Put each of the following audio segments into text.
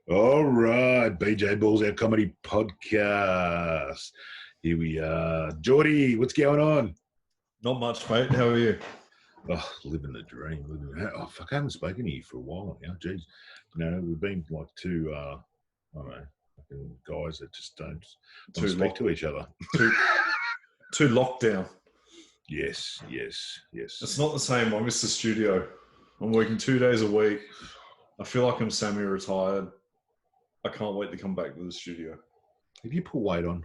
All right, BJ Balls Out Comedy Podcast. Here we are. Geordie, what's going on? Not much, mate. How are you? Oh, living the dream. Oh, fuck, I haven't spoken to you for a while now. Jeez. You know, we've been like two, I don't know, fucking guys that just don't want to speak to each other. Two lockdown. Yes. It's not the same. I miss the studio. I'm working 2 days a week. I feel like I'm semi-retired. I can't wait to come back to the studio. Have you put weight on?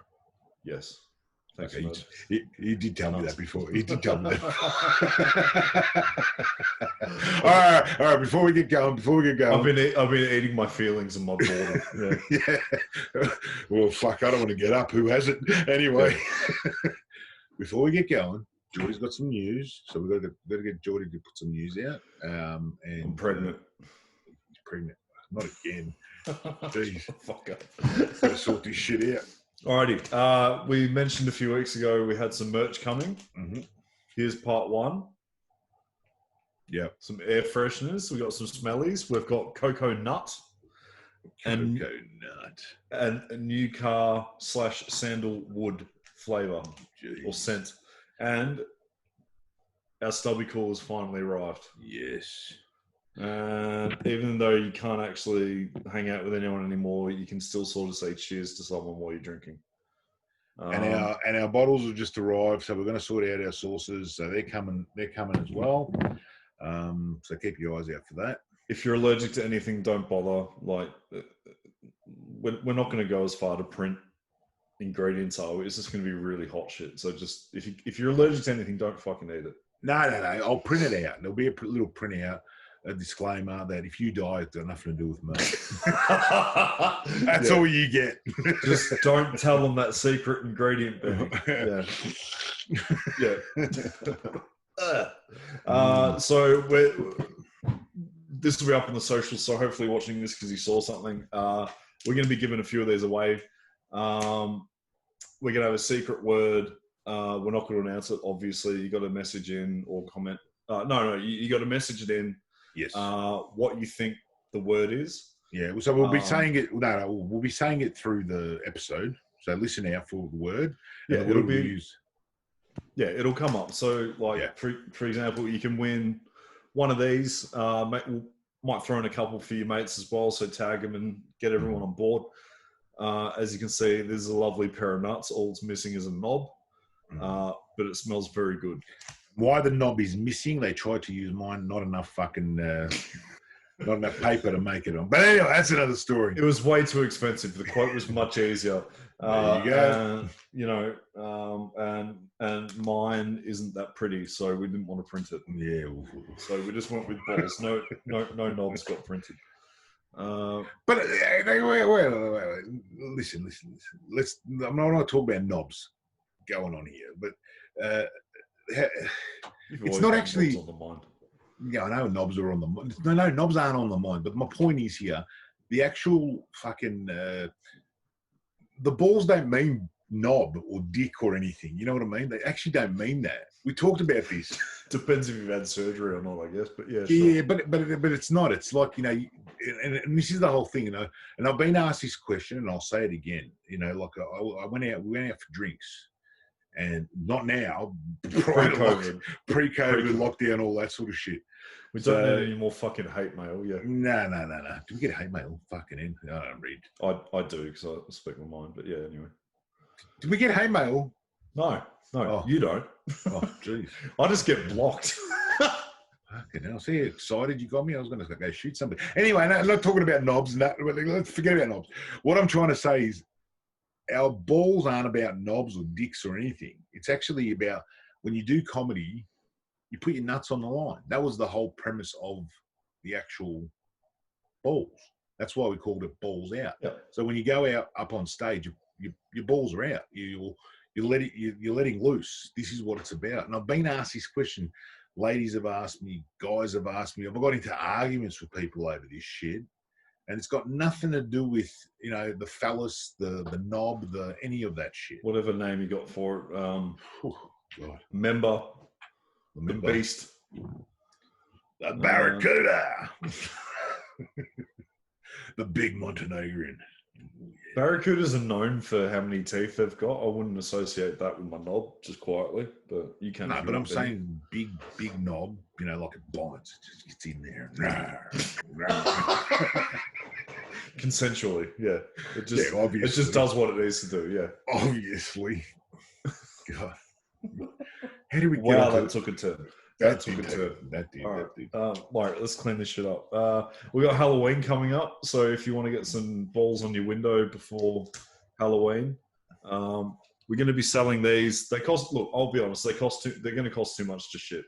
Yes. Thanks, okay, you did tell me that before. You did tell me that. all right. Before we get going. I've been eating my feelings and my boredom. Yeah. Well, fuck. I don't want to get up. Who hasn't? Anyway, before we get going, Geordie's got some news, so we've got to get Geordie to put some news out. And I'm pregnant. He's pregnant. Not again. Jeez. Fuck up. Gotta sort this shit out. Alrighty. We mentioned a few weeks ago we had some merch coming. Mm-hmm. Here's part one. Yep. Some air fresheners. We got some smellies. We've got cocoa nut. And a new car / sandalwood flavour or scent. And our stubby call has finally arrived. Yes. And even though you can't actually hang out with anyone anymore, you can still sort of say cheers to someone while you're drinking. And our bottles have just arrived, so we're going to sort out our sauces. So they're coming as well. So keep your eyes out for that. If you're allergic to anything, don't bother. Like, we're not going to go as far to print ingredients, are we? It's just going to be really hot shit. So just if you're allergic to anything, don't fucking eat it. No. I'll print it out. There'll be a little printout. A disclaimer that if you die, it's got nothing to do with me. That's all you get. Just don't tell them that secret ingredient. Yeah. So this will be up on the socials. So hopefully watching this because you saw something. We're going to be giving a few of these away. We're going to have a secret word. We're not going to announce it. Obviously, you got to message in or comment. No. You got to message it in. Yes. What you think the word is? Yeah. So we'll be saying it. No. We'll be saying it through the episode. So listen out for the word. Yeah. It'll be. Yeah, it'll come up. So, for example, you can win one of these. Might throw in a couple for your mates as well. So tag them and get everyone on board. As you can see, there's a lovely pair of nuts. All it's missing is a knob, but it smells very good. Why the knob is missing? They tried to use mine. Not enough fucking, not enough paper to make it on. But anyway, that's another story. It was way too expensive. The quote was much easier. There you go. And mine isn't that pretty, so we didn't want to print it. Yeah. So we just went with balls. No knobs got printed. But wait. Listen. I'm not talking about knobs going on here, but it's not actually on the mind. Yeah, I know knobs are on the mind. No, knobs aren't on the mind. But my point is here, the actual fucking the balls don't mean knob or dick or anything. You know what I mean? They actually don't mean that. We talked about this. Depends if you've had surgery or not, I guess. But yeah, yeah, sure. but it's not. It's like, you know, and this is the whole thing, you know. And I've been asked this question, and I'll say it again. You know, like we went out for drinks. And not now, pre-COVID, lockdown, all that sort of shit. We don't need any more fucking hate mail, yeah. No. Do we get hate mail? Fucking in. I don't read. I do, because I speak my mind, but yeah, anyway. Did we get hate mail? No, you don't. Oh, jeez. I just get blocked. Fucking hell. See how excited you got me? I was going to go shoot somebody. Anyway, no, I'm not talking about knobs. No, let's forget about knobs. What I'm trying to say is, our balls aren't about knobs or dicks or anything. It's actually about when you do comedy, you put your nuts on the line. That was the whole premise of the actual balls. That's why we called it balls out. Yep. So when you go out up on stage, your balls are out. You're letting loose. This is what it's about. And I've been asked this question. Ladies have asked me, guys have asked me. I've got into arguments with people over this shit. And it's got nothing to do with, you know, the phallus, the knob, any of that shit. Whatever name you got for it. God. Member. The beast. The barracuda. The big Montenegrin. Barracudas are known for how many teeth they've got. I wouldn't associate that with my knob, just quietly, but you can't. No, but I'm saying big knob, like it bites. It just gets in there. Consensually, yeah. It just does what it needs to do, yeah. Obviously. God. How do we get Wow, that took a turn. That did. All right, let's clean this shit up. We got Halloween coming up, so if you want to get some balls on your window before Halloween, we're going to be selling these. They cost. Look, I'll be honest. They're going to cost too much to ship.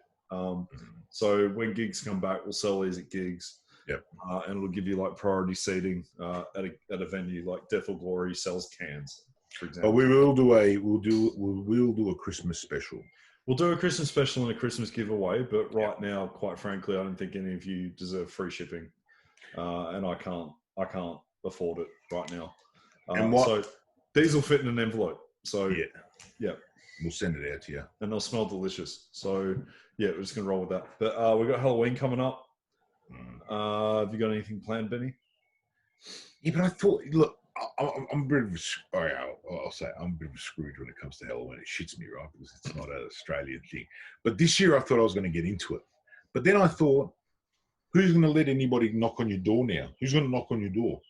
So when gigs come back, we'll sell these at gigs. Yep. And it'll give you like priority seating at a venue like Death or Glory sells cans, for example. But we'll do a Christmas special. We'll do a Christmas special and a Christmas giveaway, but right now, quite frankly, I don't think any of you deserve free shipping, and I can't afford it right now. So these will fit in an envelope. So yeah, we'll send it out to you, and they'll smell delicious. So yeah, we're just gonna roll with that. But we've got Halloween coming up. Have you got anything planned, Benny? Yeah, but I thought, look, I'm a bit of I'll say I'm a bit of a Scrooge when it comes to Halloween. It shits me, right? Because it's not an Australian thing. But this year I thought I was going to get into it. But then I thought, who's going to let anybody knock on your door now? Who's going to knock on your door?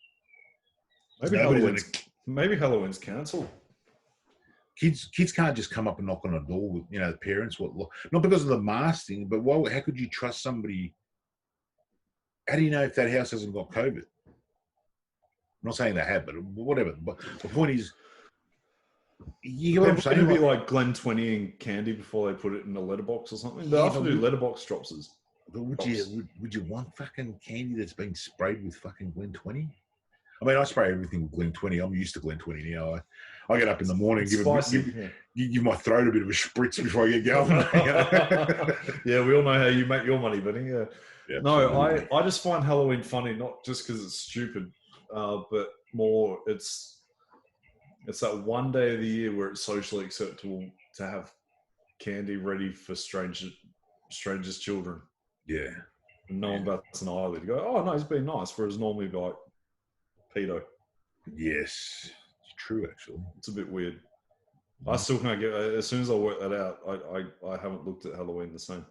Maybe Halloween's cancelled. Kids can't just come up and knock on a door with, the parents. Not because of the mask thing, but how could you trust somebody? How do you know if that house hasn't got COVID? I'm not saying they have, but whatever. But the point is, you know what I'm saying? It'd be like Glen 20 and candy before they put it in a letterbox or something. They often do letterbox dropses. But would you want fucking candy that's been sprayed with fucking Glen 20? I mean, I spray everything with Glen 20. I'm used to Glen 20 now. I get up in the morning, give my throat a bit of a spritz before I get going. Yeah, we all know how you make your money, Benny. Yeah. No, I just find Halloween funny, not just because it's stupid, but more it's that one day of the year where it's socially acceptable to have candy ready for strangers' children. Yeah. And no one bats an eyelid. You go, oh no, he's being nice, whereas normally be like pedo. Yes. It's true, actually. It's a bit weird. I still can't get, as soon as I work that out, I haven't looked at Halloween the same.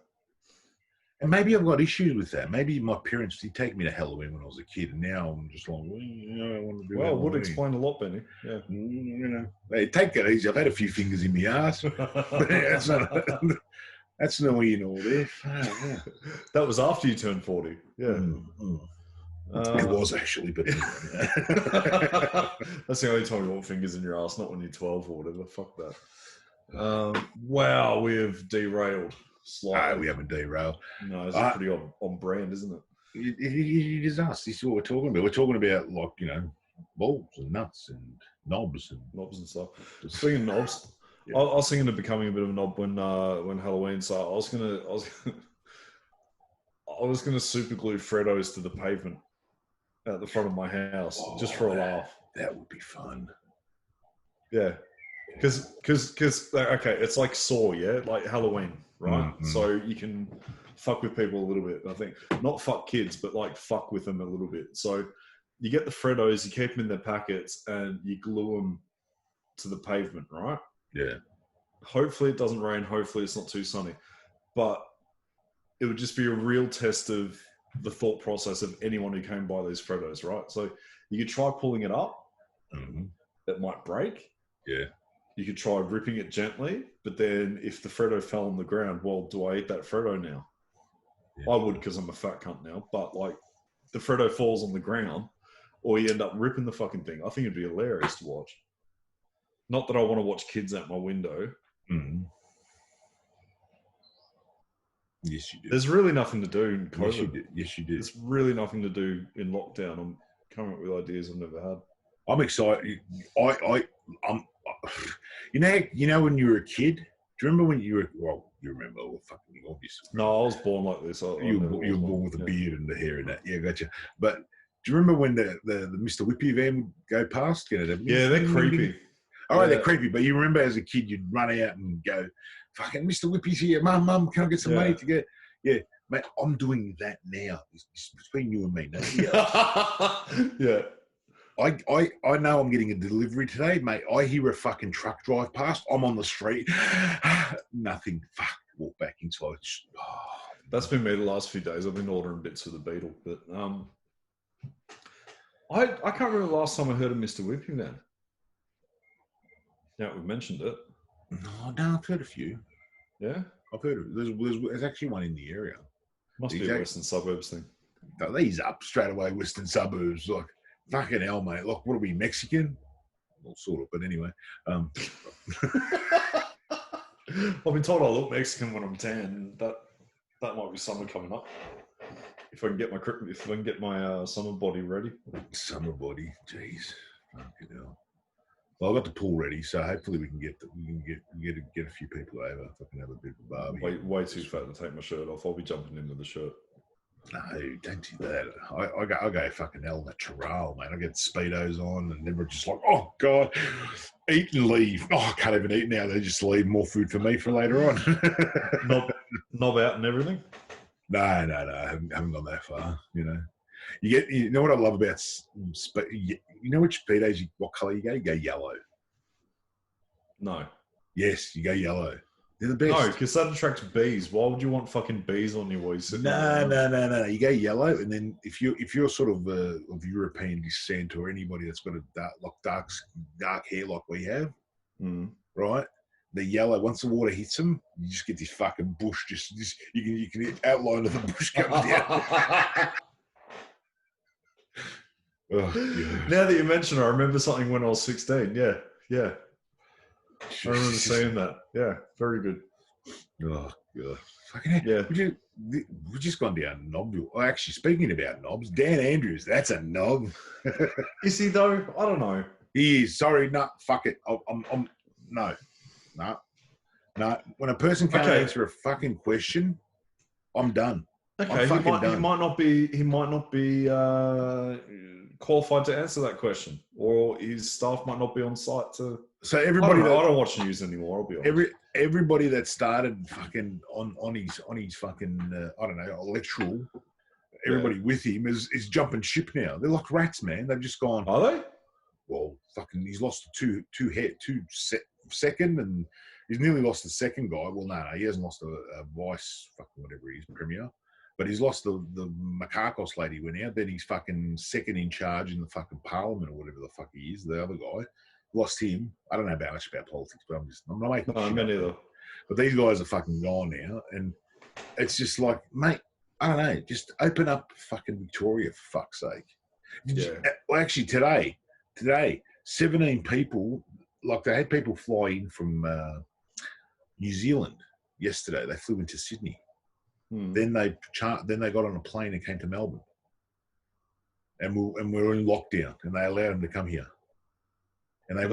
And maybe I've got issues with that. Maybe my parents did take me to Halloween when I was a kid, and now I'm just like, I want to do Halloween. It would explain a lot, Benny. Yeah. Hey, take that easy. I've had a few fingers in my ass. That's no way all there. That was after you turned 40. Yeah. It was actually, but anyway. That's the only time you want fingers in your ass, not when you're 12 or whatever. Fuck that. Wow, we have derailed slightly. We haven't derailed. No, it's pretty on brand, isn't it? It is us. This is what we're talking about. We're talking about, like, balls and nuts and knobs and stuff. Speaking of knobs, yeah. I was thinking of becoming a bit of a knob when Halloween. So I was gonna super glue Freddos to the pavement at the front of my house just for a laugh. That would be fun. Yeah, because okay, it's like Saw, yeah, like Halloween, right? Mm-hmm. So you can fuck with people a little bit. I think not fuck kids, but like fuck with them a little bit. So you get the Freddos, you keep them in their packets, and you glue them to the pavement, right? Yeah. Hopefully it doesn't rain. Hopefully it's not too sunny, but it would just be a real test of the thought process of anyone who came by these Freddos, right? So you could try pulling it up. Mm-hmm. It might break. Yeah. You could try ripping it gently, but then if the Freddo fell on the ground, well, do I eat that Freddo now? Yeah. I would, because I'm a fat cunt now, but like the Freddo falls on the ground or you end up ripping the fucking thing. I think it'd be hilarious to watch. Not that I want to watch kids out my window. Mm-hmm. Yes, you do. There's really nothing to do in COVID. Yes, you do. There's really nothing to do in lockdown. I'm coming up with ideas I've never had. I'm excited. I'm. You know, when you were a kid. Do you remember when you were? Well, you remember, fucking obviously. No, I was born like this. You were born with a beard and the hair and that. Yeah, gotcha. But do you remember when the Mr. Whippy van would go past? Yeah, they're creepy. All right, they're creepy. But you remember as a kid, you'd run out and go, fucking Mr. Whippy's here. Mum, can I get some money to get? Yeah. Mate, I'm doing that now. It's between you and me. Yeah. I know I'm getting a delivery today, mate. I hear a fucking truck drive past. I'm on the street. Nothing. Fuck. Walk back inside. That's been me the last few days. I've been ordering bits of the Beetle, but I can't remember the last time I heard of Mr. Whipping Man. Yeah, we've mentioned it. No, I've heard a few. Yeah, I've heard of it. There's actually one in the area. Must be a Western Suburbs thing. These up straight away, Western Suburbs. Like, fucking hell, mate. Like, what are we, Mexican? Well, sort of, but anyway. I've been told I look Mexican when I'm tan. That might be summer coming up. If I can get my summer body ready. Summer body, jeez, fucking hell. Well, I've got the pool ready, so hopefully we can get a few people over. Fucking have a bit of a barbecue. Way too fat to take my shirt off. I'll be jumping into the shirt. No, don't do that. I go fucking hell in the Terral, man. I get Speedos on and they're just like, oh, God, eat and leave. Oh, I can't even eat now. They just leave more food for me for later on. knob out and everything? No. I haven't gone that far, you know. You know what I love about, you know which Speedos, what colour you go? You go yellow. No. Yes, you go yellow. They're the best. No, because that attracts bees. Why would you want fucking bees on you while you're sitting there? No. You go yellow, and then if you're sort of European descent or anybody that's got a dark hair like we have, right? The yellow. Once the water hits them, you just get this fucking bush. You can outline of the bush coming down. Now that you mention it, I remember something when I was 16. Yeah. I remember saying that. Yeah, very good. Oh, God. Fucking yeah. We've just gone down knob. Well, actually, speaking about knobs, Dan Andrews, that's a knob. Is he, though? I don't know. He is. Sorry, no, fuck it. No. When a person can't answer a fucking question, I'm done. Okay, he might not be qualified to answer that question, or his staff might not be on site to. So everybody, I don't watch news anymore. I'll be honest. Everybody that started fucking on his fucking I don't know, electoral. Everybody with him is jumping ship now. They're like rats, man. They've just gone. Are they? Well, fucking, he's lost two second, and he's nearly lost the second guy. Well, no, he hasn't lost a vice, fucking whatever he is, premier. But he's lost the Makakos lady went out. Then he's fucking second in charge in the fucking parliament or whatever the fuck he is. The other guy lost him. I don't know about much about politics, but I'm not making. No, me neither. But these guys are fucking gone now, and it's just like, mate, I don't know. Just open up fucking Victoria for fuck's sake. Well, actually, today, 17 people. Like they had people fly in from New Zealand yesterday. They flew into Sydney. Then they got on a plane and came to Melbourne, and we're in lockdown, and they allowed them to come here. And they are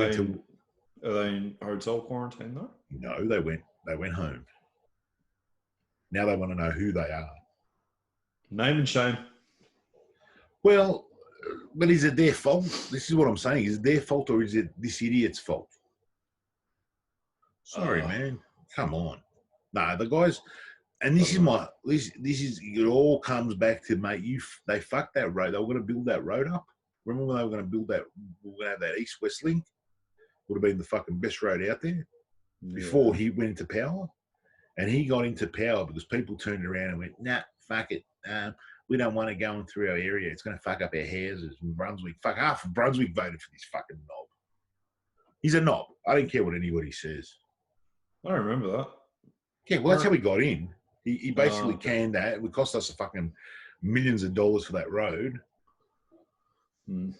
they in hotel quarantine though? No, they went home. Now they want to know who they are. Name and shame. Well, but is it their fault? This is what I'm saying. Is it their fault or is it this idiot's fault? Sorry, man. Come on. No, the guys. And this is it all comes back to, mate, they fucked that road. They were going to build that road up. Remember when they were going to build that, we were going to have that east-west link? Would have been the fucking best road out there before he went into power. And he got into power because people turned around and went, nah, fuck it. We don't want it going through our area. It's going to fuck up our houses in Brunswick. Fuck, half of Brunswick voted for this fucking knob. He's a knob. I don't care what anybody says. I don't remember that. Yeah, well, that's how he got in. He basically canned that. It would cost us a fucking millions of dollars for that road. And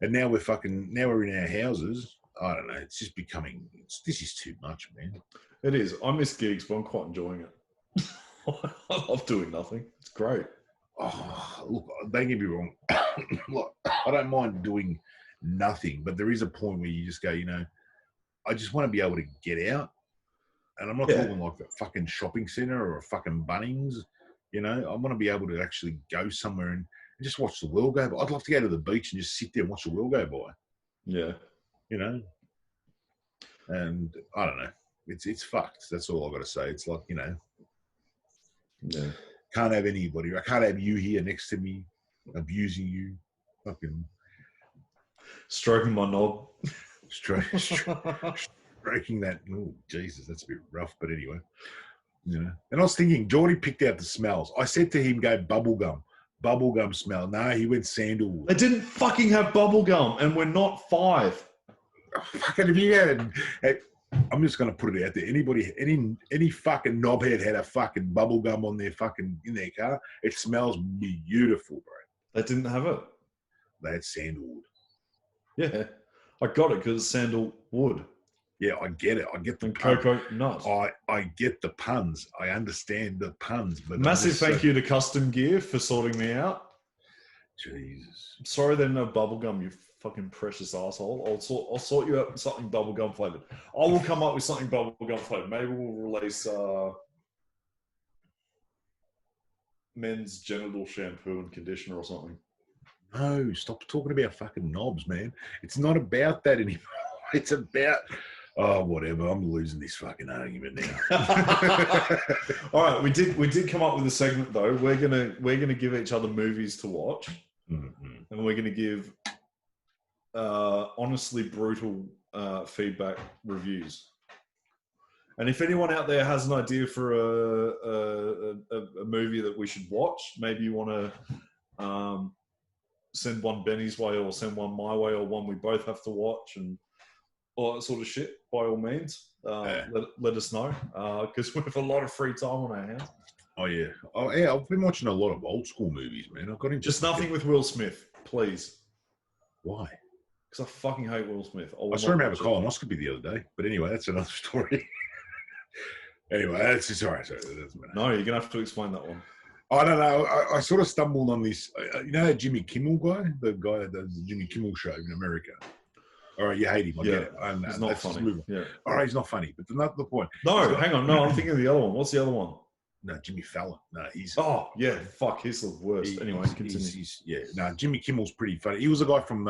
now we're in our houses. I don't know. It's just becoming, this is too much, man. It is. I miss gigs, but I'm quite enjoying it. I love doing nothing. It's great. Oh, look, don't get me wrong. Look, I don't mind doing nothing, but there is a point where you just go, I just want to be able to get out. And I'm not talking like a fucking shopping centre or a fucking Bunnings. I want to be able to actually go somewhere and just watch the world go by. I'd love to go to the beach and just sit there and watch the world go by. Yeah. And I don't know. It's fucked. That's all I've got to say. It's like, Yeah. Can't have anybody. I can't have you here next to me, abusing you, fucking stroking my knob, stroking that. Oh, Jesus, that's a bit rough. But anyway, you know. And I was thinking, Geordie picked out the smells. I said to him, "Go bubblegum smell." No, he went sandalwood. They didn't fucking have bubblegum, and we're not 5. Oh, fucking if you had. I'm just going to put it out there. Any fucking knobhead had a fucking bubble gum on their fucking in their car. It smells beautiful, bro. They didn't have it. They had sandalwood. Yeah, I got it because it's sandalwood. Yeah, I get it. I get the coconut nut. I get the puns. I understand the puns. But massive thank you to Custom Gear for sorting me out. Jesus. I'm sorry they didn't have bubblegum, you fucking precious asshole. I'll sort you out with something bubblegum flavored. I will come up with something bubblegum flavored. Maybe we'll release men's genital shampoo and conditioner or something. No, stop talking about fucking knobs, man. It's not about that anymore. It's about whatever. I'm losing this fucking argument now. All right, we did come up with a segment though. We're gonna give each other movies to watch, and we're gonna give honestly brutal feedback reviews. And if anyone out there has an idea for a movie that we should watch, maybe you want to send one Benny's way or send one my way or one we both have to watch and all that sort of shit, by all means, let us know, because we have a lot of free time on our hands. Oh yeah, I've been watching a lot of old school movies, man. I've got into just nothing with Will Smith, please. Why? Because I fucking hate Will Smith. I saw him have a colonoscopy the other day, but anyway, that's another story. Anyway, that's just all right. So no, you're gonna have to explain that one. I don't know. I sort of stumbled on this. You know that Jimmy Kimmel guy, the guy that does the Jimmy Kimmel show in America. All right, you hate him. I get it. He's not funny. Yeah. All right, he's not funny, but not the point. No, hang on. No, I'm thinking of the other one. What's the other one? No, Jimmy Fallon. No, he's. Oh yeah, fuck. He's the worst. Anyway, continue. No, Jimmy Kimmel's pretty funny. He was a guy from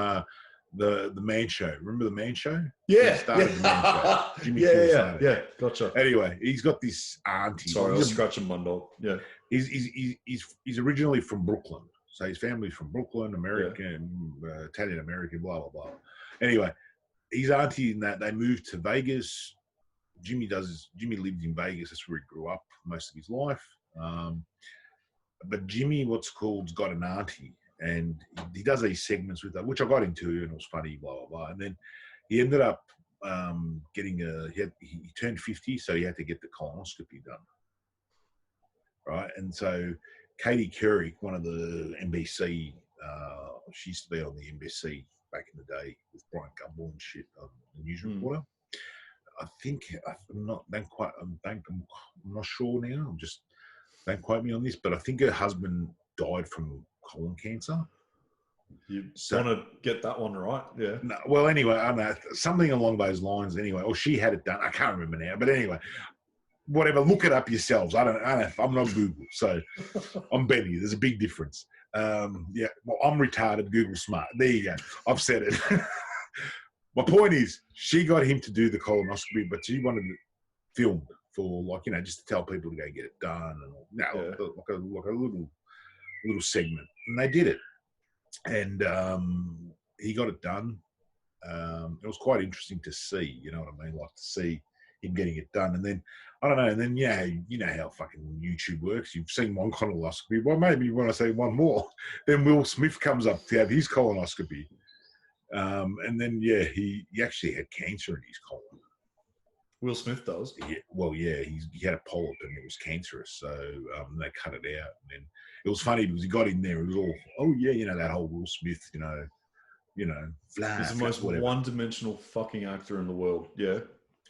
the Man Show. Remember the Man Show? Yeah. The Man Show. Jimmy Kimmel started. Yeah. Gotcha. Anyway, he's got this auntie. Sorry, I was scratching my dog. Yeah. He's originally from Brooklyn, so his family's from Brooklyn, American, Italian American, blah blah blah. Anyway, his auntie and that they moved to Vegas. Jimmy lived in Vegas. That's where he grew up most of his life. But Jimmy, has got an auntie, and he does these segments with her, which I got into, and it was funny, blah blah blah. And then he ended up getting he turned 50, so he had to get the colonoscopy done. Right, and so Katie Couric, one of the NBC, she used to be on the NBC back in the day with Brian Gumbel and shit, the news reporter. I think I'm not sure now. Don't quote me on this, but I think her husband died from colon cancer. You want to get that one right, yeah? No, well, anyway, I don't know, something along those lines. Anyway, or she had it done. I can't remember now, but anyway. Whatever, look it up yourselves. I don't. I'm not Google, so I'm Benny. There's a big difference. Well, I'm retarded. Google smart. There you go. I've said it. My point is, she got him to do the colonoscopy, but she wanted it filmed for just to tell people to go get it done, and like a little segment. And they did it, and he got it done. It was quite interesting to see. You know what I mean? Like to see him getting it done, and then. I don't know, and then you know how fucking YouTube works. You've seen one colonoscopy. Well, maybe you want to say one more. Then Will Smith comes up to have his colonoscopy, and then he actually had cancer in his colon. Will Smith does. Yeah, he had a polyp and it was cancerous, so they cut it out. And then it was funny because he got in there. It was all that whole Will Smith, he's the most one-dimensional fucking actor in the world. Yeah.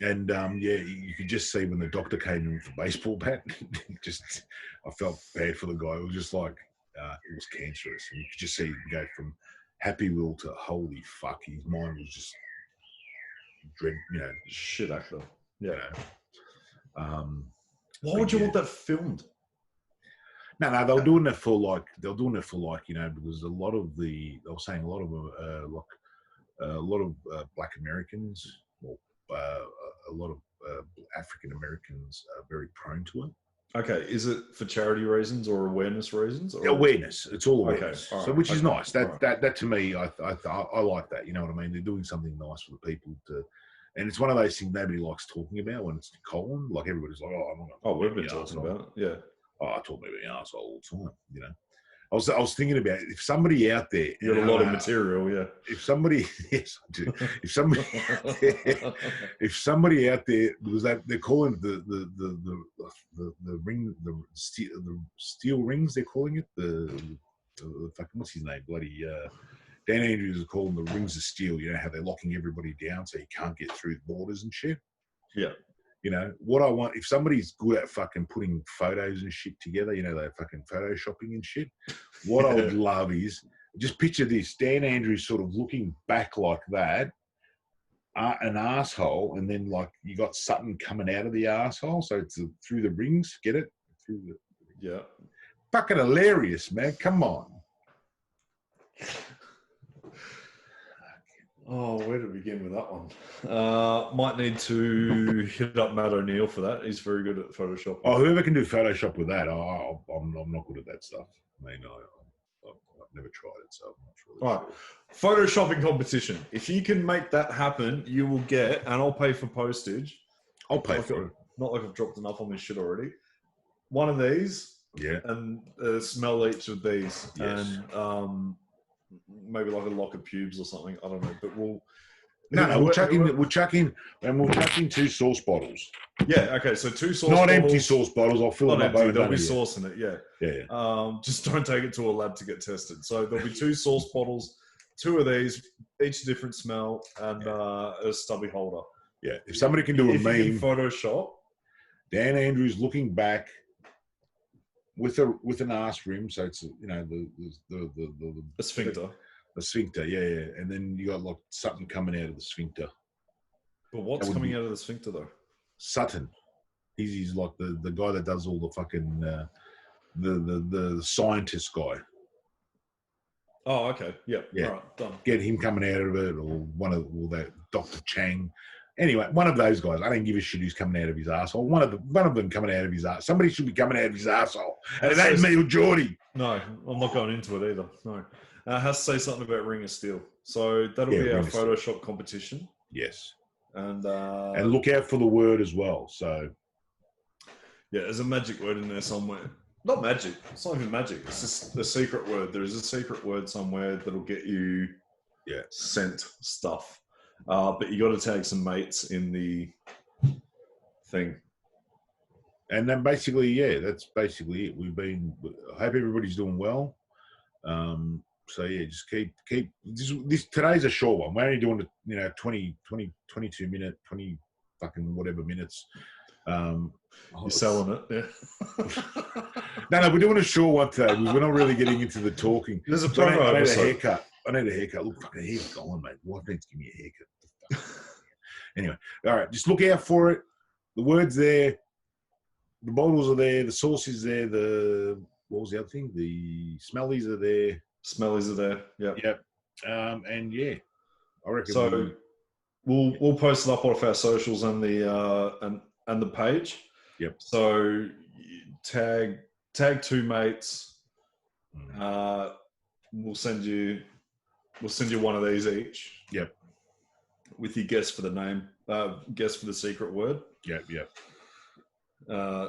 And you could just see when the doctor came in with the baseball bat. I felt bad for the guy. It was just like it was cancerous, and you could just see him go from happy Will to holy fuck. His mind was just shit actor. Yeah. Why would you want that filmed? No, they were doing it for because a lot of they were saying a lot of Black Americans. A lot of African Americans are very prone to it. Okay, is it for charity reasons or awareness reasons? Or? Awareness. It's all awareness. Okay, So, which is nice. That right. that to me, I like that. You know what I mean? They're doing something nice for the people to, and it's one of those things nobody likes talking about when it's Colin. Like everybody's like, oh, I'm not. Oh, we've been talking about it. Yeah. Oh, I talk about the arsehole all the time. You know. I was thinking about if somebody out there, you got a lot of material, yeah. If somebody, yes, I do. If somebody, if somebody out there, because they're calling the ring, the steel rings, they're calling it the fucking what's his name, bloody Dan Andrews is calling the rings of steel. You know how they're locking everybody down so you can't get through the borders and shit. Yeah. You know, what I want, if somebody's good at fucking putting photos and shit together, you know, they're fucking photoshopping and shit, what I would love is, just picture this, Dan Andrews sort of looking back like that, an asshole, and then like you got something coming out of the asshole, so it's through the rings, get it? Through the Yeah. Fucking hilarious, man. Come on. Oh, where to begin with that one? Might need to hit up Matt O'Neill for that. He's very good at Photoshop. Oh, whoever can do Photoshop with that, I'm not good at that stuff. I mean, I've never tried it, so I'm not really All right. Photoshopping competition. If you can make that happen, you will get, and I'll pay for postage. I'll pay for it. Not like I've dropped enough on this shit already. One of these. Yeah. And smell each of these. Yes. And maybe like a lock of pubes or something. I don't know, but we'll. We'll chuck in 2 sauce bottles. Yeah, okay. So 2 sauce not bottles. Empty sauce bottles. I'll fill them up. They'll be saucing it. Yeah. Yeah. Just don't take it to a lab to get tested. So there'll be 2 sauce bottles, 2 of these, each different smell, and a stubby holder. Yeah. If somebody can do a meme, you can Photoshop Dan Andrews looking back with an arse rim, so it's the sphincter. The sphincter, yeah. And then you got like something coming out of the sphincter. But what's coming out of the sphincter though? Sutton. He's like the guy that does all the fucking the scientist guy. Oh, okay. Yep. Yeah. All right, done. Get him coming out of it, or that Dr. Chang. Anyway, one of those guys. I don't give a shit who's coming out of his asshole. One of them coming out of his ass. Somebody should be coming out of his asshole. And it ain't me or Geordie. No, I'm not going into it either. No. It has to say something about Ring of Steel. So that'll be our Photoshop competition. Yes. And look out for the word as well. So yeah, there's a magic word in there somewhere. Not magic. It's not even magic. It's just a secret word. There is a secret word somewhere that'll get you sent stuff. But you got to tag some mates in the thing. And then basically, that's basically it. I hope everybody's doing well. So yeah, just keep this. Today's a short one. We're only doing it, 22 minute, 20 fucking whatever minutes. You're selling it, yeah. No, we're doing a short one today. We're not really getting into the talking. There's a promo. I need a haircut. Look, fucking hair's gone, mate. Wife needs to give me a haircut. Anyway, all right, just look out for it. The word's there. The bottles are there. The sauce is there. What was the other thing? The smellies are there. Smellies are there. Yep. And yeah, I reckon. So we'll post it up off our socials and the page. Yep. So tag 2 mates. We'll send you one of these each. Yep. With your guess for the name, guess for the secret word. Yep.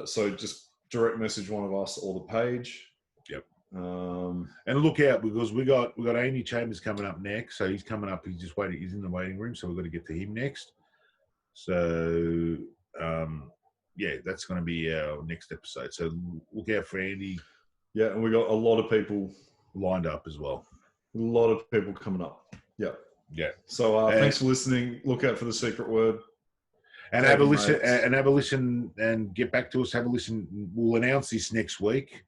So just direct message one of us or the page. Yep. And look out, because we got Amy Chambers coming up next. So he's coming up. He's just waiting. He's in the waiting room. So we've got to get to him next. So that's going to be our next episode. So look out for Andy. Yeah, and we got a lot of people lined up as well. A lot of people coming up. Yeah. Yeah. So thanks for listening. Look out for the secret word. And have a listen, and get back to us. Have a listen. We'll announce this next week.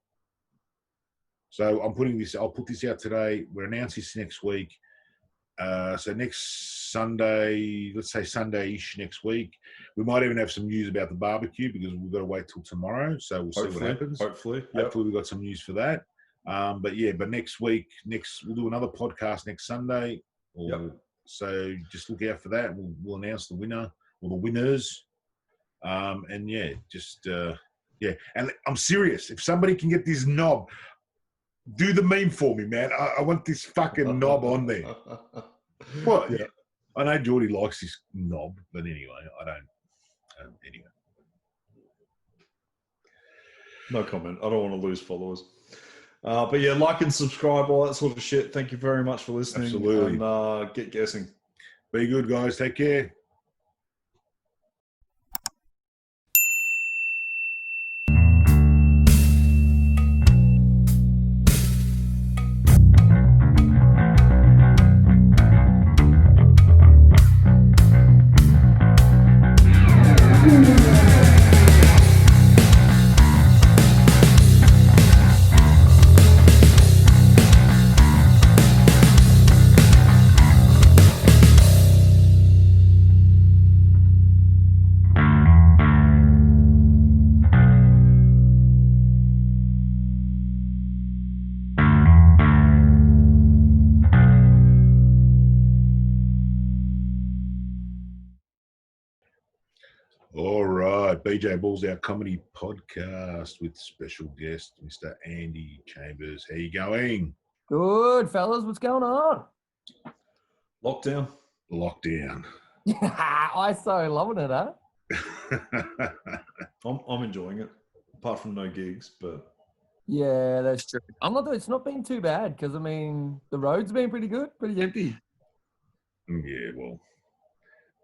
So I'll put this out today. We'll announce this next week. So next Sunday, let's say Sunday-ish next week, we might even have some news about the barbecue, because we've got to wait till tomorrow. So we'll see what happens. Hopefully we've got some news for that. But next week, we'll do another podcast next Sunday. So just look out for that. We'll announce the winner or the winners. Yeah, and I'm serious. If somebody can get this knob, do the meme for me, man. I want this fucking knob on there. Well, yeah. I know Geordie likes this knob, but anyway, I don't. Anyway. No comment. I don't want to lose followers. But yeah, like and subscribe, all that sort of shit. Thank you very much for listening. Absolutely. And get guessing. Be good, guys. Take care. All right, BJ Balls Out Comedy Podcast with special guest Mr. Andy Chambers. How you going? Good, fellas. What's going on? Lockdown. I so loving it, huh? I'm enjoying it, apart from no gigs, but yeah, that's true. It's not been too bad because I mean the road's been pretty good, pretty empty. Yeah, well,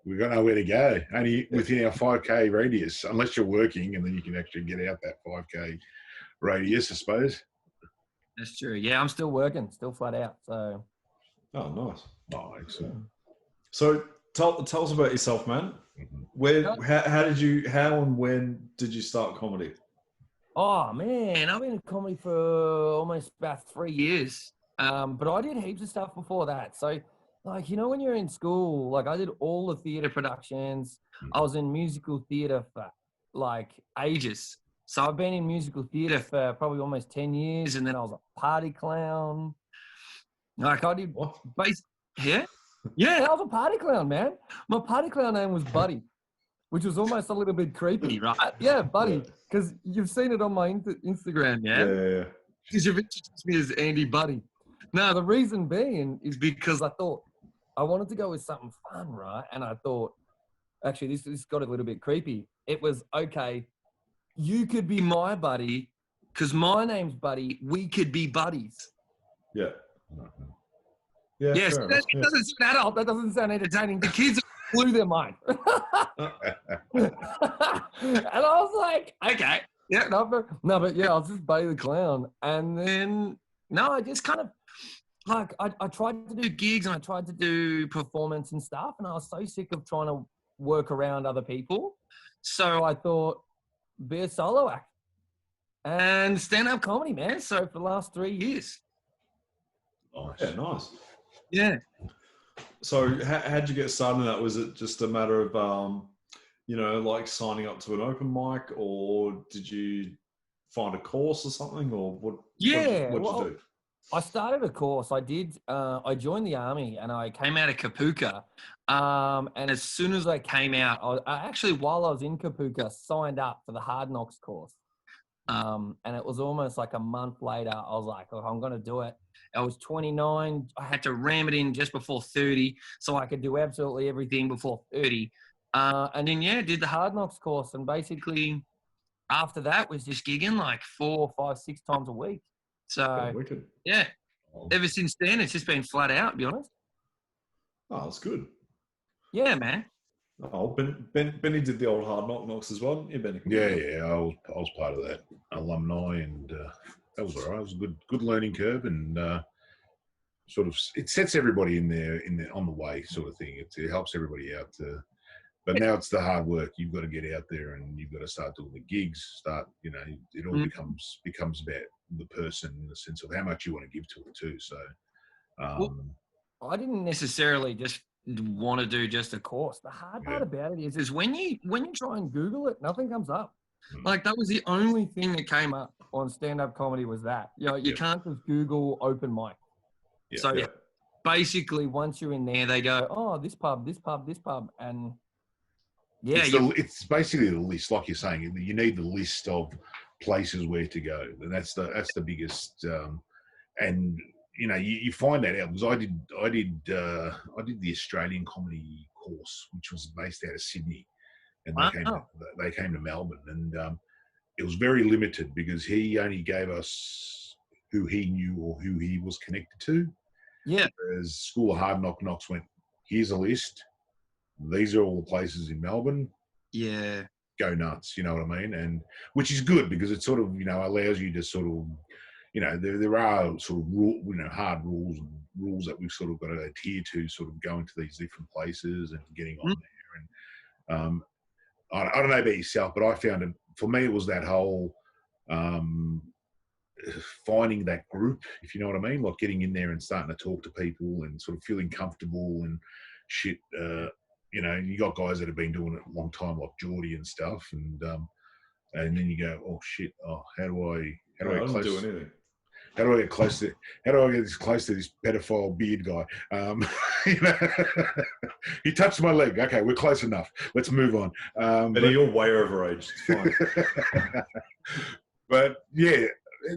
we've got nowhere to go. Only within our 5K radius, unless you're working, and then you can actually get out that 5K radius, I suppose. That's true. Yeah, I'm still working, still flat out. So. Oh, nice. Oh, excellent. So tell us about yourself, man. Mm-hmm. How and when did you start comedy? Oh man, I've been in comedy for almost about 3 years. But I did heaps of stuff before that. So, like, you know, when you're in school, like I did all the theatre productions. I was in musical theatre for like ages. So I've been in musical theatre for probably almost 10 years, and then I was a party clown. Like I did What? Yeah, I was a party clown, man. My party clown name was Buddy, which was almost a little bit creepy, right? Yeah, Buddy, because you've seen it on my Instagram, Yeah. Because you've introduced me as Andy Buddy. Now, the reason being is because I thought I wanted to go with something fun, right? And I thought, actually, this got a little bit creepy. It was, okay, you could be my buddy because my name's Buddy. We could be buddies. Yeah. Yes, that doesn't sound adult. That doesn't sound entertaining. The kids blew their mind. And I was like, okay. Yeah, no, but yeah, I was just Buddy the Clown. And then, I just kind of, like, I tried to do gigs and I tried to do performance and stuff. And I was so sick of trying to work around other people. So I thought, be a solo act and stand-up comedy, man. So for the last 3 years. Nice. Yeah, nice. Yeah. So how'd you get started in that? Was it just a matter of, like signing up to an open mic, or did you find a course or something, or what? Yeah. What'd you do? I started a course. I did. I joined the army and I came out of Kapuka. And as soon as I came out, I actually, while I was in Kapuka, signed up for the Hard Knocks course. And it was almost like a month later, I was like, oh, I'm going to do it. I was 29. I had to ram it in just before 30 so I could do absolutely everything before 30. And then, did the Hard Knocks course. And basically after that was just gigging like 4, 5, 6 times a week. So, yeah, ever since then, it's just been flat out, to be honest. Oh, that's good. Yeah, man. Oh, Benny did the old Hard Knocks as well, yeah, Benny? Yeah, I was part of that alumni, and that was all right. It was a good learning curve, and sort of it sets everybody in there on the way, sort of thing. It helps everybody out. But now it's the hard work. You've got to get out there, and you've got to start doing the gigs. It all becomes about the person in the sense of how much you want to give to it too. So, I didn't necessarily just want to do just a course. The hard part about it is when you try and Google it, nothing comes up. Like that was the only thing that came up on stand-up comedy was that. You can't just Google open mic. Basically once you're in there, they go, oh, this pub, and Yeah, it's basically the list, like you're saying. You need the list of places where to go, and that's the biggest. And you know, you find that out because I did the Australian comedy course, which was based out of Sydney, and wow. they came to Melbourne, and it was very limited because he only gave us who he knew or who he was connected to. Yeah. Whereas School of Hard Knocks went, here's a list. These are all the places in Melbourne. Yeah. Go nuts, you know what I mean? And which is good because it sort of, you know, allows you to sort of, you know, there are sort of hard rules that we've sort of got to adhere to, sort of going to these different places and getting on there. And I don't know about yourself, but I found it, for me, it was that whole finding that group, if you know what I mean, like getting in there and starting to talk to people and sort of feeling comfortable and shit. You know, you got guys that have been doing it a long time, like Geordie and stuff, and then you go, oh shit, how do I get close? Do anything. How do I get close to? How do I get close to this pedophile beard guy? You know, he touched my leg. Okay, we're close enough. Let's move on. But you're way overage. It's fine. But yeah,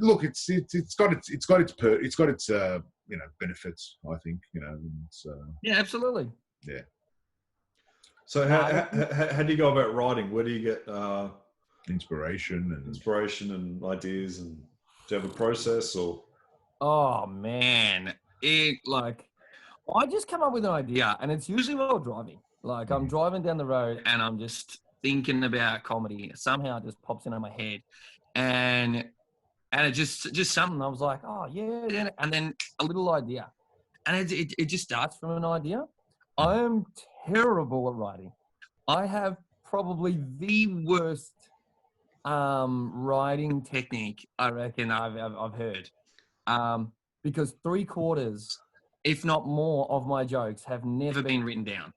look, it's got its you know, benefits. I think, you know. Yeah, absolutely. Yeah. So how do you go about writing? Where do you get inspiration and ideas, and do you have a process or? Oh man, I just come up with an idea, and it's usually while driving. Like I'm driving down the road, and I'm just thinking about comedy. Somehow it just pops into my head, and it just something. I was like, oh yeah, and then a little idea, and it just starts from an idea. I am terrible at writing. I have probably the worst writing technique I reckon I've heard, because 3/4, if not more, of my jokes have never been written down.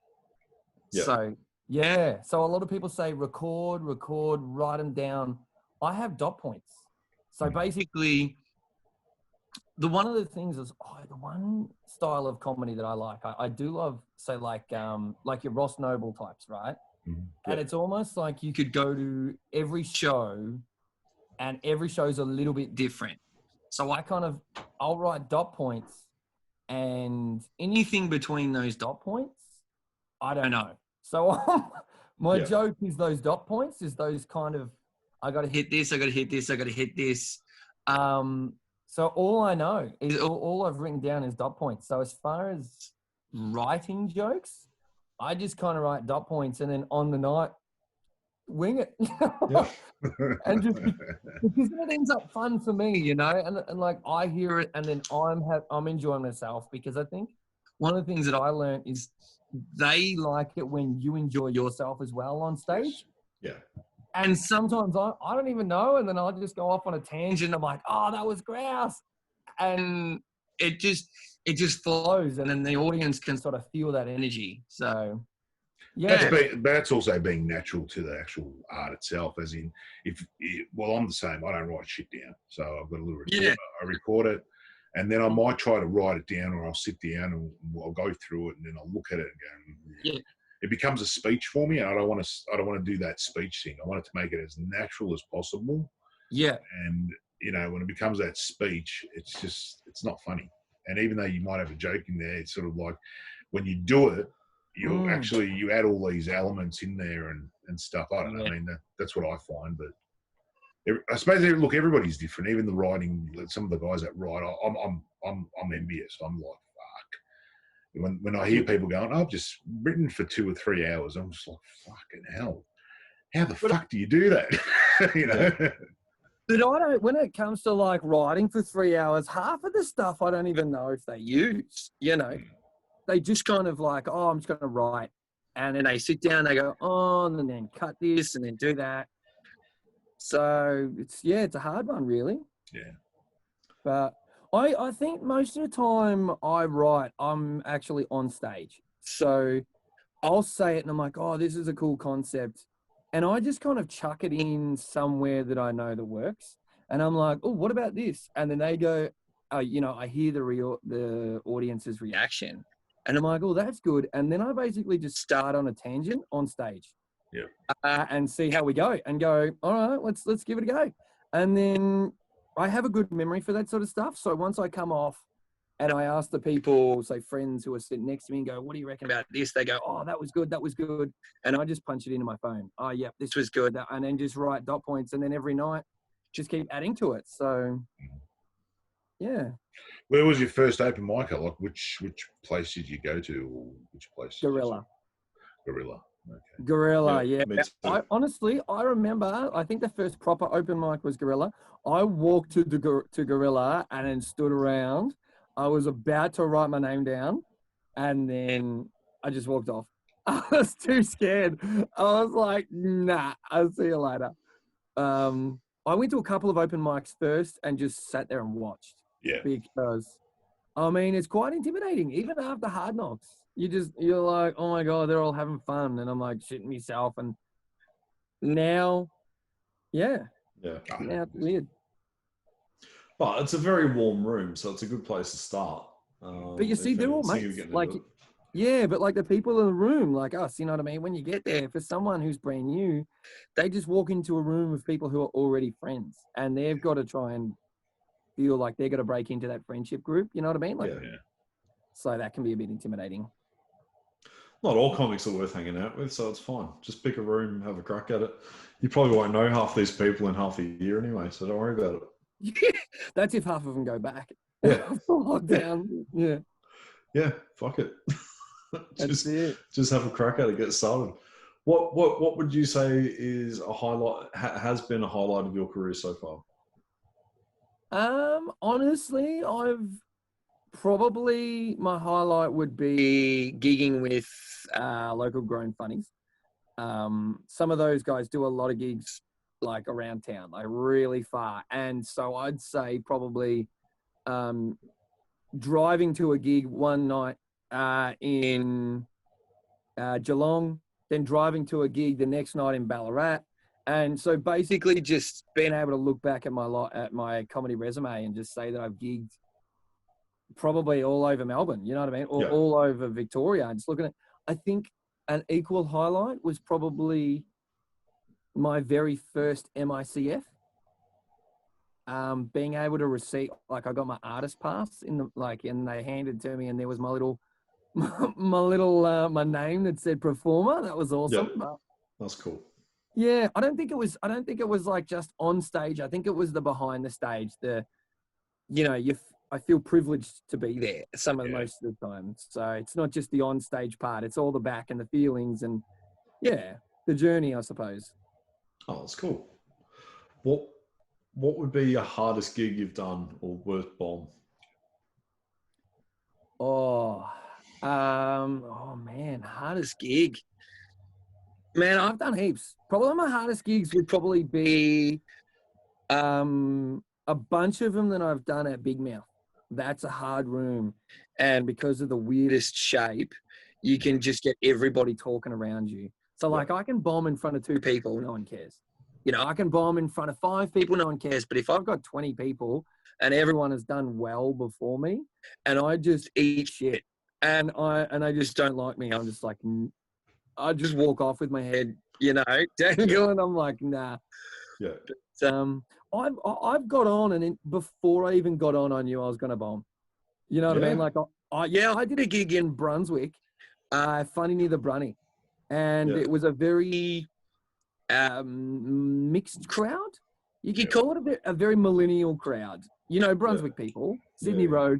Yep. So yeah, so a lot of people say record, write them down. I have dot points. So basically, the one of the things is the one style of comedy that I like. I do love, say, like your Ross Noble types, right? Mm-hmm. And it's almost like you could go to every show, and every show's a little bit different. So I'll write dot points, and anything between those dot points, I don't know. So my joke is those dot points, is those kind of, I got to hit this, I got to hit this, I got to hit this. So all I know is all I've written down is dot points. So as far as writing jokes, I just kind of write dot points, and then on the night, wing it. And just because it ends up fun for me, you know, and like I hear it, and then I'm enjoying myself, because I think one of the things that I learned is they like it when you enjoy yourself as well on stage. Yeah. And sometimes I don't even know, and then I'll just go off on a tangent. I'm like, oh, that was grouse. And it just flows, and then the audience can sort of feel that energy. So, yeah. That's also being natural to the actual art itself, as in, I'm the same. I don't write shit down. So I've got a little recorder. Yeah. I record it, and then I might try to write it down, or I'll sit down and I'll go through it, and then I'll look at it and go, it becomes a speech for me, and I don't want to do that speech thing. I want it to make it as natural as possible. Yeah. And you know, when it becomes that speech, it's not funny. And even though you might have a joke in there, it's sort of like when you do it, you add all these elements in there and stuff. I don't know. I mean, that's what I find. But I suppose, look, everybody's different. Even the writing, some of the guys that write, I'm envious. I'm like, when I hear people going, I've just written for 2 or 3 hours, I'm just like, fucking hell. How the fuck do you do that? You know? But when it comes to like writing for 3 hours, half of the stuff I don't even know if they use, you know. They just kind of like, oh, I'm just going to write. And then they sit down, they go, oh, and then cut this and then do that. So it's a hard one, really. Yeah. But I think most of the time I write, I'm actually on stage. So I'll say it and I'm like, oh, this is a cool concept. And I just kind of chuck it in somewhere that I know that works. And I'm like, oh, what about this? And then they go, you know, I hear the audience's reaction. And I'm like, oh, that's good. And then I basically just start on a tangent on stage. and see how we go and go, all right, let's give it a go. And then I have a good memory for that sort of stuff. So once I come off and I ask the people, say friends who are sitting next to me and go, what do you reckon about this? They go, oh, that was good. That was good. And I just punch it into my phone. Oh, yep, this was good. And then just write dot points. And then every night just keep adding to it. So, yeah. Where was your first open mic? Like which place did you go to, or which place? Gorilla. Okay. Gorilla, yeah. I remember, I think the first proper open mic was Gorilla. I walked to Gorilla and then stood around. I was about to write my name down, and then I just walked off. I was too scared. I was like, nah, I'll see you later. I went to a couple of open mics first and just sat there and watched. Yeah. Because, I mean, it's quite intimidating. Even after Hard Knocks, you're like, oh my God, they're all having fun. And I'm like shitting myself. And now, now it's weird. But it's a very warm room, so it's a good place to start. But you see, they're all mates. Like, yeah, but like the people in the room, like us, you know what I mean? When you get there, for someone who's brand new, they just walk into a room with people who are already friends, and they've got to try and feel like they're going to break into that friendship group. You know what I mean? Like, so that can be a bit intimidating. Not all comics are worth hanging out with, so it's fine. Just pick a room, have a crack at it. You probably won't know half these people in half a year anyway, so don't worry about it. That's if half of them go back. Yeah. Lockdown. Yeah. Yeah, fuck it. Just have a crack at it, get started. What would you say is a highlight, has been a highlight of your career so far? Honestly, my highlight would be gigging with local grown funnies. Some of those guys do a lot of gigs like around town, like really far. And so I'd say probably driving to a gig one night in Geelong, then driving to a gig the next night in Ballarat. And so basically just being able to look back at my comedy resume and just say that I've gigged probably all over Melbourne, you know what I mean? Or all over Victoria. And just looking at, I think an equal highlight was probably my very first MICF. Being able to receive, like I got my artist pass and they handed to me, and there was my name that said performer. That was awesome. Yeah. That's cool. Yeah, I don't think it was like just on stage. I think it was the behind the stage. I feel privileged to be there some of the most of the time. So it's not just the on stage part; it's all the back and the feelings and the journey, I suppose. Oh, that's cool. What would be your hardest gig you've done, or worst bomb? Oh man, hardest gig. Man, I've done heaps. Probably my hardest gigs would probably be a bunch of them that I've done at Big Mouth. That's a hard room. And because of the weirdest shape, you can just get everybody talking around you. So like I can bomb in front of 2 people, no one cares. You know, I can bomb in front of 5 people, no one cares. But if I've got 20 people and everyone has done well before me and I just eat shit and they just don't like me, I'm just like, I just walk off with my head, dangling. I'm like, nah. Yeah. But, I've got on, and before I even got on, I knew I was going to bomb. You know what I mean? Like, I did a gig in Brunswick, Funny Near the Brunny, and it was a very mixed crowd. You could call it a very millennial crowd. You know, Brunswick people, Sydney Road,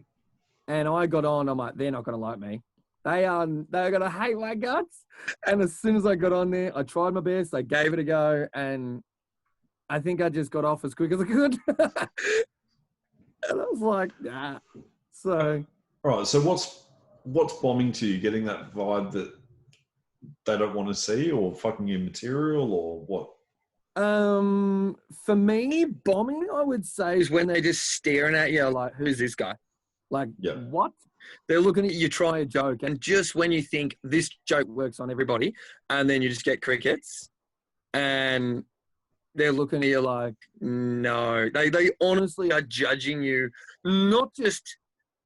and I got on. I'm like, they're not going to like me. They're going to hate my guts. And as soon as I got on there, I tried my best. I gave it a go, and I think I just got off as quick as I could. And I was like, nah. So. All right. So what's bombing to you? Getting that vibe that they don't want to see, or fucking your material, or what? For me, bombing, I would say, is when they're just staring at you like, who's this guy? Like, what? They're looking at you try a joke, and just when you think this joke works on everybody, and then you just get crickets, and they're looking at you like, no. They honestly are judging you, not just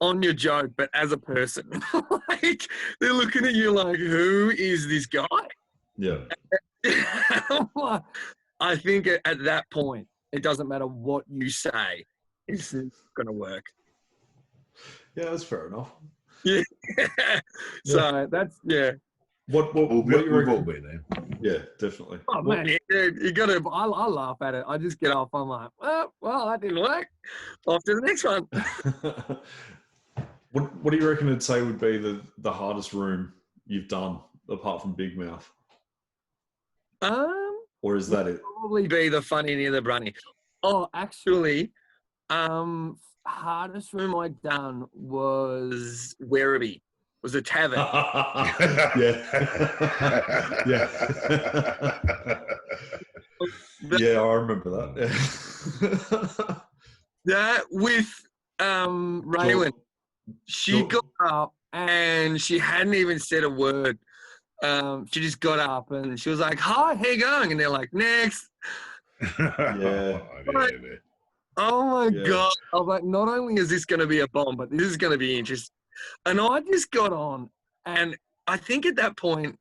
on your joke, but as a person. Like, they're looking at you like, who is this guy? Yeah. I think at that point, it doesn't matter what you say. It's going to work. Yeah, that's fair enough. Yeah. So that's, yeah. What We've you reckon? all been there. Yeah, definitely. Oh, man, you got to, I laugh at it. I just get off. I'm like, well, that didn't work. Off to the next one. What do you reckon it'd say would be the hardest room you've done, apart from Big Mouth? Or is that it? Probably be the funny near the brunny. Oh, actually, hardest room I'd done was Werribee. Was a tavern. Yeah. Yeah, I remember that. Yeah, with Raywin. She got up and she hadn't even said a word. She just got up and she was like, "Hi, how you going?" And they're like, "Next." Yeah. Oh my God. I was like, not only is this going to be a bomb, but this is going to be interesting. And I just got on, and I think at that point,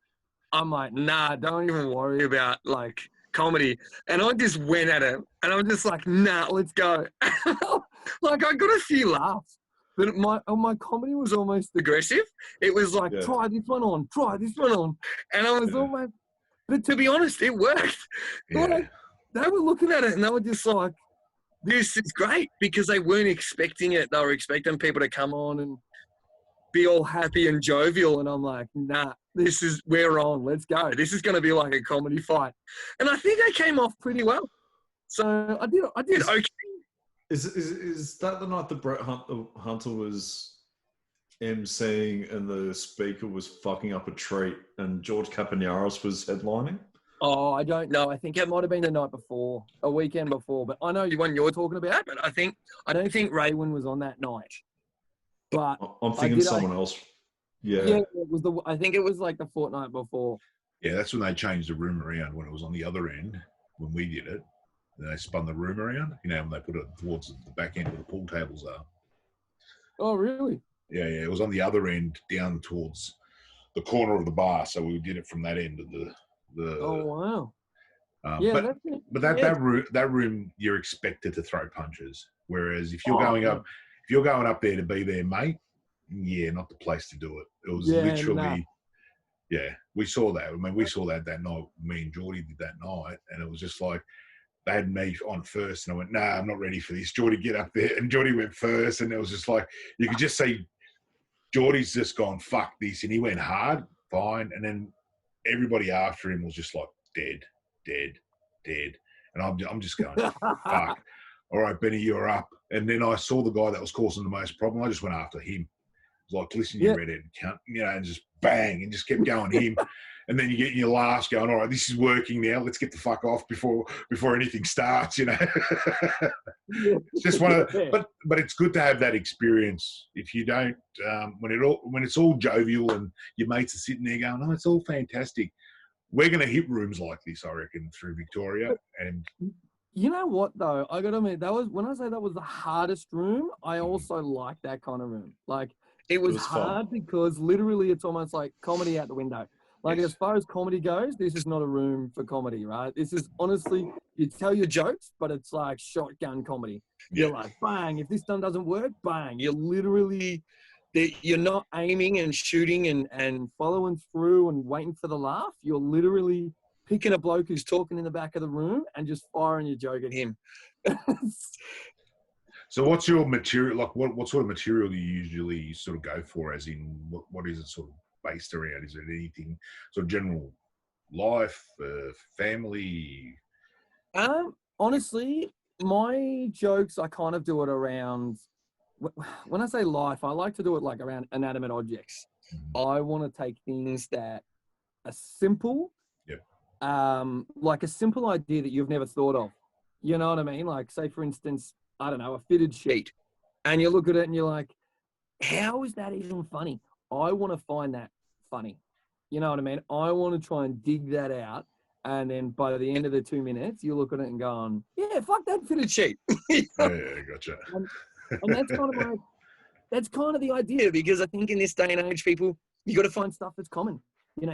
I'm like, nah, don't even worry about like comedy. And I just went at it, and I'm just like, nah, let's go. Like I got a few laughs, but my comedy was almost aggressive. It was like, try this one on, and I was almost. But to be honest, it worked. Yeah. Like, they were looking at it, and they were just like, this is great, because they weren't expecting it. They were expecting people to come on and be all happy and jovial. And I'm like, nah, we're on. Let's go. This is going to be like a comedy fight. And I think I came off pretty well. So I did okay. Is that the night that Brett Hunter was emceeing and the speaker was fucking up a treat and George Campaneris was headlining? Oh, I don't know. I think it might have been the night before, a weekend before. But I know the one you're talking about. But I don't think Raywin was on that night. But I'm thinking someone else. Yeah. Yeah, I think it was like the fortnight before. Yeah, that's when they changed the room around when it was on the other end when we did it. Then they spun the room around, when they put it towards the back end where the pool tables are. Oh, really? Yeah. It was on the other end down towards the corner of the bar. So we did it from that end of the Oh, wow. But that room, you're expected to throw punches. Whereas if you're going up there to be their mate, not the place to do it. It was literally, we saw that. I mean, we saw that night. Me and Geordie did that night, and it was just like they had me on first, and I went, "Nah, I'm not ready for this." Geordie, get up there, and Geordie went first, and it was just like you could just see Geordie's just gone, "Fuck this," and he went hard, fine, and then everybody after him was just like dead, and I'm just going, "Fuck." All right, Benny, you're up. And then I saw the guy that was causing the most problem. I just went after him. It was like, listen, you redhead cunt, and just bang, and just kept going him. And then you get in your last going, all right, this is working now. Let's get the fuck off before anything starts, It's just one of but it's good to have that experience. If you don't, when it's all jovial and your mates are sitting there going, oh, it's all fantastic. We're going to hit rooms like this, I reckon, through Victoria. And you know what, though? I got to admit, when I say that was the hardest room, I also like that kind of room. Like, it was hard fun. Because literally it's almost like comedy out the window. Like, as far as comedy goes, this is not a room for comedy, right? This is, honestly, you tell your jokes, but it's like shotgun comedy. You're like, bang, if this one doesn't work, bang. You're literally, you're not aiming and shooting and following through and waiting for the laugh. You're literally picking a bloke who's talking in the back of the room and just firing your joke at him. So what's your material, like what sort of material do you usually sort of go for, as in what is it sort of based around? Is it anything sort of general life, family? Honestly, my jokes, I kind of do it around, when I say life, I like to do it like around inanimate objects. I want to take things that are simple, like a simple idea that you've never thought of. You know what I mean? Like, say, for instance, I don't know, a fitted sheet. And you look at it and you're like, how is that even funny? I want to find that funny. You know what I mean? I want to try and dig that out. And then by the end of the 2 minutes, you look at it and go, yeah, fuck that fitted sheet. Yeah, gotcha. And that's kind of the idea, because I think in this day and age, people, you got to find stuff that's common.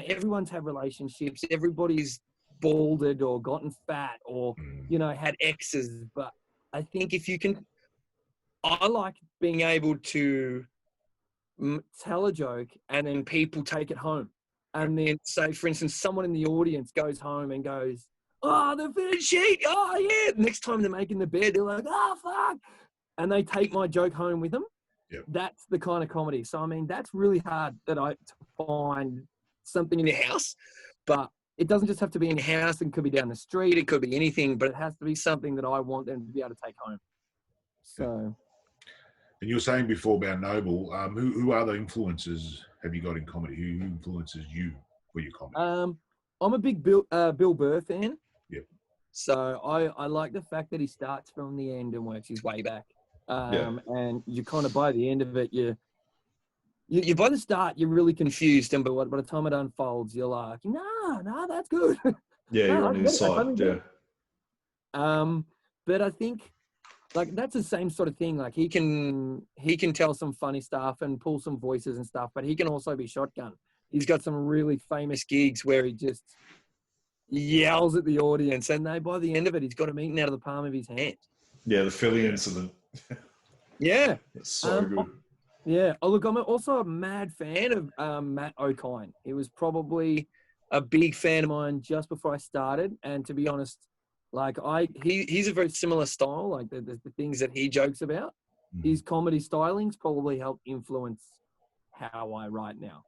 Everyone's had relationships. Everybody's balded or gotten fat or, had exes. But I think if you can, I like being able to tell a joke and then people take it home. And then say, for instance, someone in the audience goes home and goes, "Oh, the fitted sheet. Oh, yeah." Next time they're making the bed, they're like, "Oh, fuck." And they take my joke home with them. Yep. That's the kind of comedy. So, I mean, that's really hard to find something in the house. But it doesn't just have to be in the house. It could be down the street. It could be anything. But it has to be something that I want them to be able to take home. So. And you were saying before about Noble. Who other influences have you got in comedy? Who influences you for your comedy? I'm a big Bill Burr fan. Yep. So I like the fact that he starts from the end and works his way back. And you kind of, by the end of it, you by the start, you're really confused. And by the time it unfolds, you're like, no, that's good. Yeah, you're on his side. Yeah. But I think, like, that's the same sort of thing. Like, he can tell some funny stuff and pull some voices and stuff, but he can also be shotgun. He's got some really famous gigs where he just yells at the audience, and by the end of it, he's got them eaten out of the palm of his hand. Yeah, the Philly incident. Yeah. That's so good. Yeah. Oh, look, I'm also a mad fan of Matt O'Kine. He was probably a big fan of mine just before I started, and to be honest, like he's a very similar style, like the things that he jokes about. His comedy stylings probably helped influence how I write now.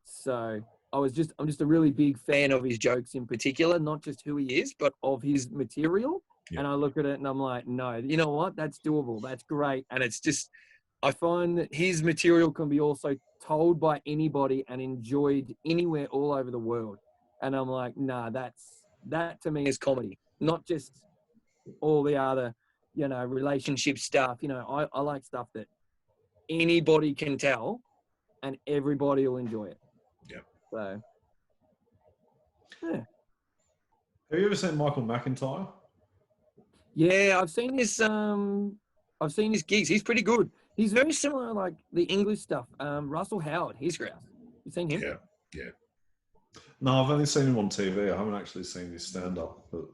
So I'm just a really big fan of his jokes in particular, not just who he is, but of his material. Yeah. And I look at it and I'm like, no, you know what? That's doable. That's great. And it's just, I find that his material can be also told by anybody and enjoyed anywhere all over the world. And I'm like, nah, that to me is comedy, not just all the other, relationship stuff. I like stuff that anybody can tell and everybody will enjoy it. Yeah. So, yeah. Have you ever seen Michael McIntyre? Yeah, I've seen his gigs. He's pretty good. He's very similar, like the English stuff. Russell Howard, he's great. You seen him? Yeah. No, I've only seen him on TV. I haven't actually seen his stand-up. But...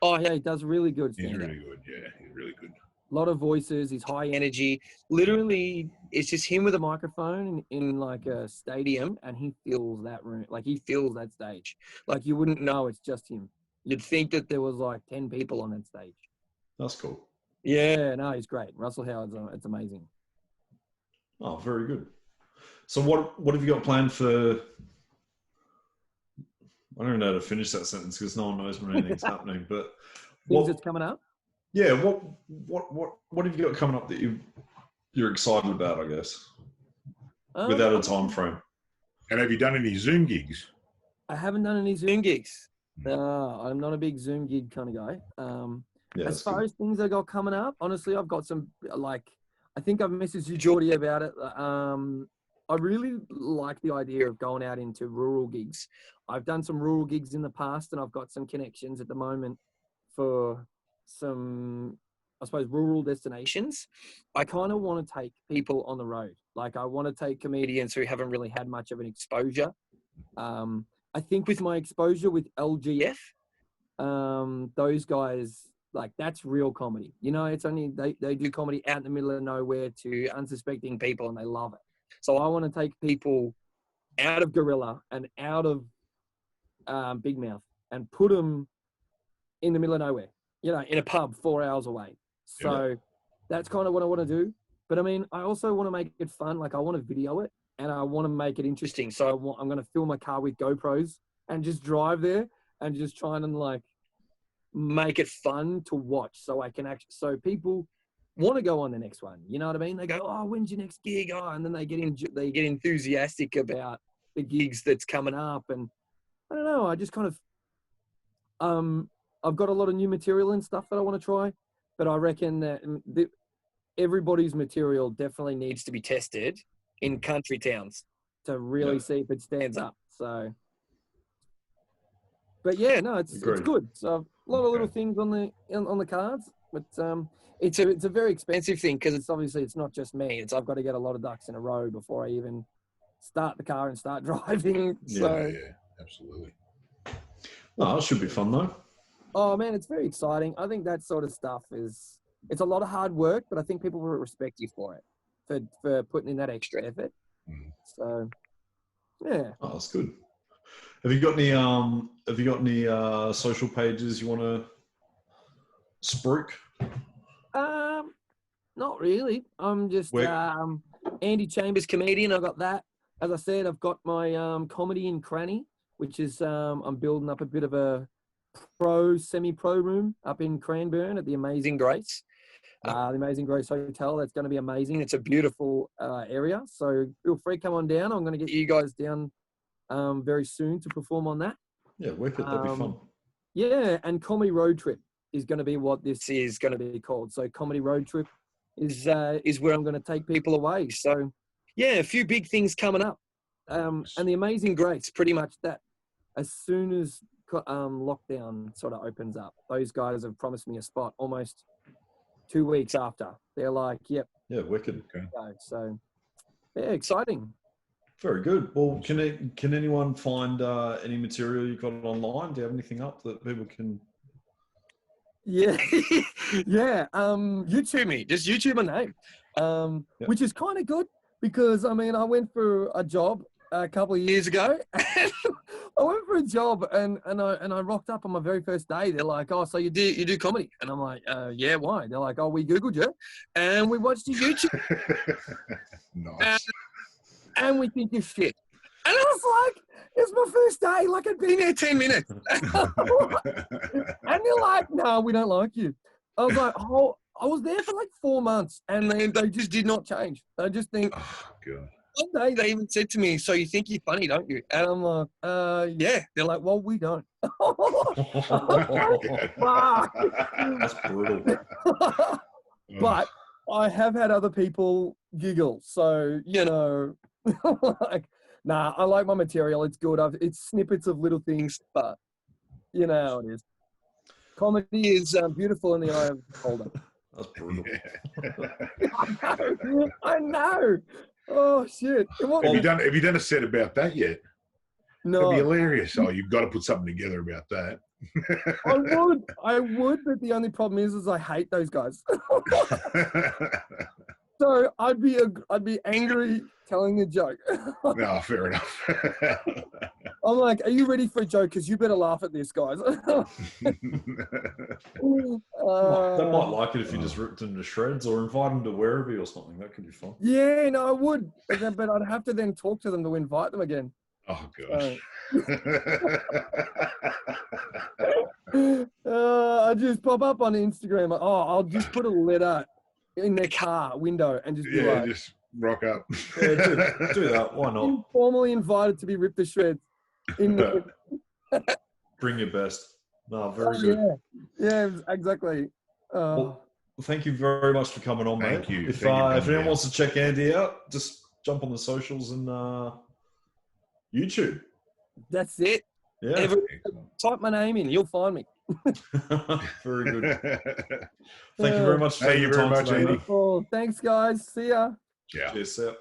Oh, yeah, he does really good stand-up. He's really good, yeah. He's really good. A lot of voices. He's high energy. Literally, it's just him with a microphone in like a stadium, and he fills that room. Like, he fills that stage. Like, you wouldn't know it's just him. You'd think that there was like 10 people on that stage. That's cool. Yeah, no, he's great. Russell Howard's it's amazing. Oh, very good. So what have you got planned for... I don't know how to finish that sentence because no one knows when anything's happening. But things that's coming up. Yeah, what have you got coming up that you're excited about? I guess without a time frame. And have you done any Zoom gigs? I haven't done any Zoom gigs. I'm not a big Zoom gig kind of guy. As far as things I got coming up, honestly, I've got some I think I've messaged you, Geordie, about it. I really like the idea of going out into rural gigs. I've done some rural gigs in the past, and I've got some connections at the moment for some, I suppose, rural destinations. I kind of want to take people on the road. Like, I want to take comedians who haven't really had much of an exposure. I think with my exposure with LGF, those guys, like, that's real comedy. It's only, they do comedy out in the middle of nowhere to unsuspecting people, and they love it. So I want to take people out of Gorilla and out of Big Mouth and put them in the middle of nowhere, in a pub 4 hours away. So that's kind of what I want to do. But I mean, I also want to make it fun. Like, I want to video it and I want to make it interesting. So I'm going to fill my car with GoPros and just drive there and just try and like make it fun to watch. So I can actually, so people want to go on the next one. You know what I mean? They go, oh, when's your next gig? Oh, and then they get enthusiastic about the gigs that's coming up. And I don't know, I just kind of, I've got a lot of new material and stuff that I want to try, but I reckon that everybody's material definitely needs to be tested in country towns to really see if it stands up. So, but yeah, no, it's good. So a lot of little things on the cards, but it's a very expensive thing because it's not just me. I've got to get a lot of ducks in a row before I even start the car and start driving. So. Yeah, absolutely. Oh, it should be fun though. Oh man, it's very exciting. I think that sort of stuff it's a lot of hard work, but I think people will respect you for it, for putting in that extra effort. So, yeah. Oh, that's good. Have you got any social pages you want to spruik? Not really. I'm just Andy Chambers comedian. I got that. As I said, I've got my comedy in Cranny, which is I'm building up a bit of a semi-pro room up in Cranbourne at the Amazing Grace. The Amazing Grace Hotel. That's going to be amazing. It's a beautiful area. So feel free, come on down. I'm going to get you guys down very soon to perform on that. Yeah, wicked. That'd be fun. Yeah, and Comedy Road Trip is going to be what this is going to be called. So Comedy Road Trip is where I'm going to take people away. So yeah, a few big things coming up. And the Amazing Grace, pretty much that. As soon as lockdown sort of opens up, those guys have promised me a spot almost 2 weeks after. They're like, yep. Yeah, wicked. Okay. So yeah, exciting. Very good. Well, can anyone find any material you've got online? Do you have anything up that people can? Yeah, yeah. YouTube me. Just YouTube my name, which is kind of good because I mean I went for a job a couple of years ago. And I went for a job and I rocked up on my very first day. They're like, "Oh, so you do comedy?" And I'm like, "Yeah, why?" They're like, "Oh, we Googled you and we watched your YouTube." Nice. And we think you're shit. And I was like, it's my first day. Like, I'd been there 10 minutes. And they're like, no, we don't like you. I was like, oh, I was there for like 4 months. And they just did not change. I just think, oh, God. One day they even said to me, so you think you're funny, don't you? And I'm like, yeah. They're like, well, we don't. That's brutal. But I have had other people giggle. So, you know, like, nah, I like my material. It's good. It's snippets of little things, but you know how it is. Comedy is beautiful in the eye of the beholder. That's brutal. I know. Oh shit! Have you done a set about that yet? No. That'd be hilarious. Oh, you've got to put something together about that. I would, but the only problem is I hate those guys. So I'd be angry telling a joke. No, fair enough. I'm like, are you ready for a joke? Because you better laugh at this, guys. They might like it if you just ripped them to shreds or invite them to Werribee or something. That could be fun. Yeah, no, I would. But I'd have to then talk to them to invite them again. Oh, gosh. I just pop up on Instagram. Oh, I'll just put a letter in their car window and just be like, just rock up. Yeah, do that. Why not? Informally invited to be ripped to shreds. Bring your best. No, very good. Yeah, exactly. Well, thank you very much for coming on, mate. Thank you. If anyone wants to check Andy out, just jump on the socials and YouTube. That's it. Yeah. Type my name in, you'll find me. Very good. Thank you very much. Thank you very much, Andy. Oh, thanks, guys. See ya. Yeah. Cheers, sir.